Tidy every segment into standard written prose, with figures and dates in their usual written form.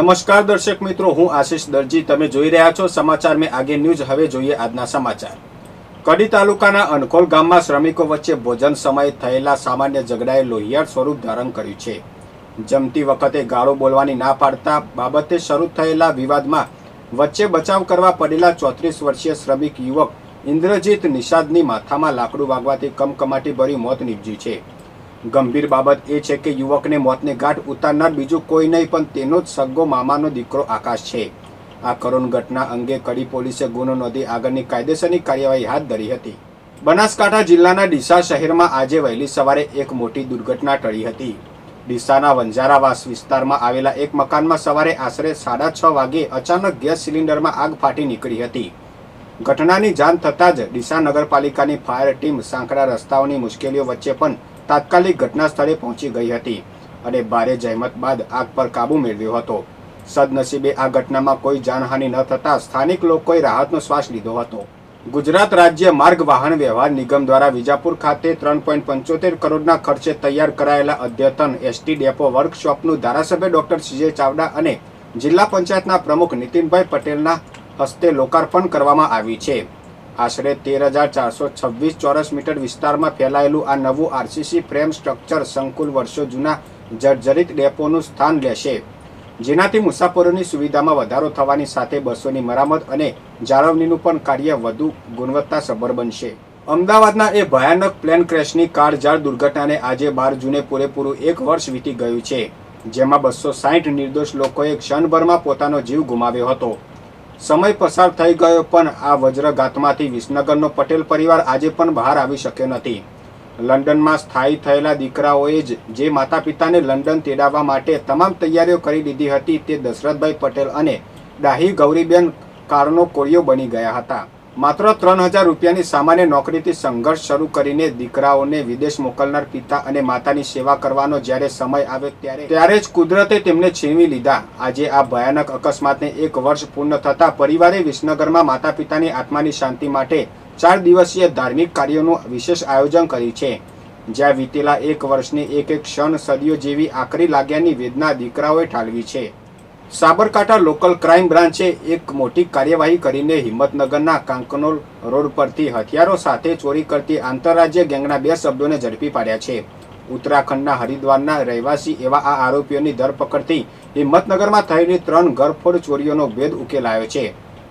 નમસ્કાર દર્શક મિત્રો, હું આશીષ દરજી. તમે જોઈ રહ્યા છો સમાચાર મેં આગે ન્યૂઝ. હવે જોઈએ આજના સમાચાર. કડી તાલુકાના અનખોલ ગામમાં શ્રમિકો વચ્ચે ભોજન સમયે થયેલા સામાન્ય ઝઘડાએ લોહિયાળ સ્વરૂપ ધારણ કર્યું છે. જમતી વખતે ગાળો બોલવાની ના પાડતા બાબતે શરૂ થયેલા વિવાદમાં વચ્ચે બચાવ કરવા પડેલા 34 વર્ષીય શ્રમિક યુવક ઇન્દ્રજીત નિષાદની માથામાં લાકડું વાગવાથી કમકમાટી ભર્યું મોત નીપજ્યું છે. ગંભીર બાબત એ છે કે યુવકને મોતને ગાંઠ ઉતારનાર બીજું કોઈ નહીં પણ તેનો જ સગ્ગો મામાનો દીકરો આકાશ છે. આ કરુણ ઘટના અંગે કડી પોલીસે ગુનો નોંધી આગળની કાયદેસરની કાર્યવાહી હાથ ધરી હતી. બનાસકાંઠા જિલ્લાના ડીસા શહેરમાં આજે વહેલી સવારે એક મોટી દુર્ઘટના ટળી હતી. ડીસાના વંજારાવાસ વિસ્તારમાં આવેલા એક મકાનમાં સવારે આશરે 6:30 વાગે અચાનક ગેસ સિલિન્ડરમાં આગ ફાટી નીકળી હતી. ઘટનાની જાણ થતાં જ ડીસા નગરપાલિકાની ફાયર ટીમ સાંકડા રસ્તાઓની મુશ્કેલીઓ વચ્ચે પણ તાત્કાલિક ઘટના સ્થળે પહોંચી ગઈ હતી અને ભારે જહેમત બાદ આગ પર કાબૂ મેળવ્યો હતો. સદનસીબે આ ઘટનામાં કોઈ જાનહાનિ ન થતાં સ્થાનિક લોકોએ રાહતનો શ્વાસ લીધો હતો. ગુજરાત રાજ્ય માર્ગ વાહન વ્યવહાર નિગમ દ્વારા વિજાપુર ખાતે 3.75 કરોડના ખર્ચે તૈયાર કરાયેલા અદ્યતન એસટી ડેપો વર્કશોપનું ધારાસભ્ય ડોક્ટર સીજે ચાવડા અને જિલ્લા પંચાયતના પ્રમુખ નીતિનભાઈ પટેલના હસ્તે લોકાર્પણ કરવામાં આવ્યું છે. આશરે 13,426 ચોરસ મીટર વિસ્તારમાં ફેલાયેલું આ નવું આરસીસી ફ્રેમ સ્ટ્રક્ચર સંકુલ વર્ષો જૂના જર્જરિત ડેપોનું સ્થાન લેશે, જેનાથી મુસાફરોની સુવિધામાં વધારો થવાની સાથે બસોની મરામત અને જાળવણીનું પણ કાર્ય વધુ ગુણવત્તાસભર બનશે. અમદાવાદના એ ભયાનક પ્લેન ક્રેશની કાળઝાળ દુર્ઘટનાને આજે 12 જૂને પૂરેપૂરું 1 વર્ષ વીતી ગયું છે, જેમાં 260 નિર્દોષ લોકોએ ક્ષણભરમાં પોતાનો જીવ ગુમાવ્યો હતો. સમય પસાર થઈ ગયો પણ આ વજ્રઘાતમાંથી વિસનગરનો પટેલ પરિવાર આજે પણ બહાર આવી શક્યો નથી. લંડનમાં સ્થાયી થયેલા દીકરાઓએ જ જે માતા પિતાને લંડન તેડાવવા માટે તમામ તૈયારીઓ કરી લીધી હતી તે દશરથભાઈ પટેલ અને ડાહી ગૌરીબેન કારનો કોળિયો બની ગયા હતા. માત્ર 3,000 રૂપિયાની સામાન્ય નોકરીથી સંઘર્ષ શરૂ કરીને દીકરાઓને વિદેશ મોકલનાર પિતા અને માતાની સેવા કરવાનો જ્યારે સમય આવે ત્યારે જ કુદરતે તેમને છીનવી લીધા. આજે આ ભયાનક અકસ્માતને 1 વર્ષ પૂર્ણ થતાં પરિવારે વિસનગરમાં માતા પિતાની આત્માની શાંતિ માટે 4 દિવસીય ધાર્મિક કાર્યોનું વિશેષ આયોજન કર્યું છે, જ્યાં વીતેલા 1 વર્ષની એક એક ક્ષણ સદીઓ જેવી આકરી લાગ્યાની વેદના દીકરાઓએ ઠાલવી છે. સાબરકાંઠા લોકલ ક્રાઇમ બ્રાન્ચે એક મોટી કાર્યવાહી કરીને હિંમતનગરના કાંકનોલ રોડ પરથી હથિયારો સાથે ચોરી કરતી આંતરરાજ્ય ગેંગના 2 શબ્દોને ઝડપી પાડ્યા છે. ઉત્તરાખંડના હરિદ્વારના રહેવાસી એવા આ આરોપીઓની ધરપકડથી હિંમતનગરમાં થયેલી 3 ઘરફોડ ચોરીઓનો ભેદ ઉકેલાયો છે.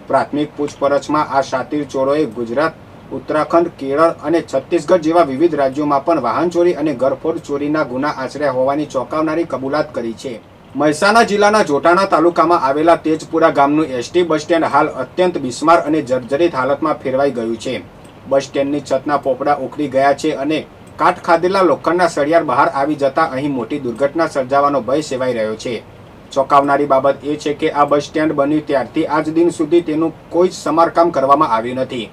પ્રાથમિક પૂછપરછમાં આ શાતીર ચોરોએ ગુજરાત, ઉત્તરાખંડ, કેરળ અને છત્તીસગઢ જેવા વિવિધ રાજ્યોમાં પણ વાહન ચોરી અને ઘરફોડ ચોરીના ગુના આચર્યા હોવાની ચોંકાવનારી કબૂલાત કરી છે. મહેસાણા જિલ્લાના જોટાણા તાલુકામાં આવેલા તેજપુરા ગામનું એસટી બસ સ્ટેન્ડ હાલ અત્યંત બિસ્માર અને જર્જરિત હાલતમાં ફેરવાઈ ગયું છે. બસ સ્ટેન્ડની છતના પોપડા ઉખડી ગયા છે અને કાટ ખાધેલા લોખંડના સળિયાર બહાર આવી જતા અહીં મોટી દુર્ઘટના સર્જાવાનો ભય સેવાઈ રહ્યો છે. ચોંકાવનારી બાબત એ છે કે આ બસ સ્ટેન્ડ બન્યું ત્યારથી આજ દિન સુધી તેનું કોઈ જ સમારકામ કરવામાં આવ્યું નથી.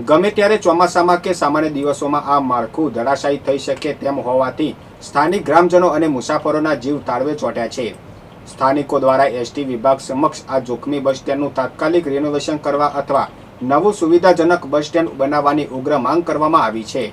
ગમે ત્યારે ચોમાસામાં કે સામાન્ય દિવસોમાં આ માળખું ધરાશાયી થઈ શકે તેમ હોવાથી સ્થાનિક ગ્રામજનો અને મુસાફરોના જીવ તાળવે ચોંટ્યા છે. સ્થાનિકો દ્વારા એસટી વિભાગ સમક્ષ આ જોખમી બસ સ્ટેન્ડનું તાત્કાલિક રિનોવેશન કરવા અથવા નવું સુવિધાજનક બસ સ્ટેન્ડ બનાવવાની ઉગ્ર માંગ કરવામાં આવી છે.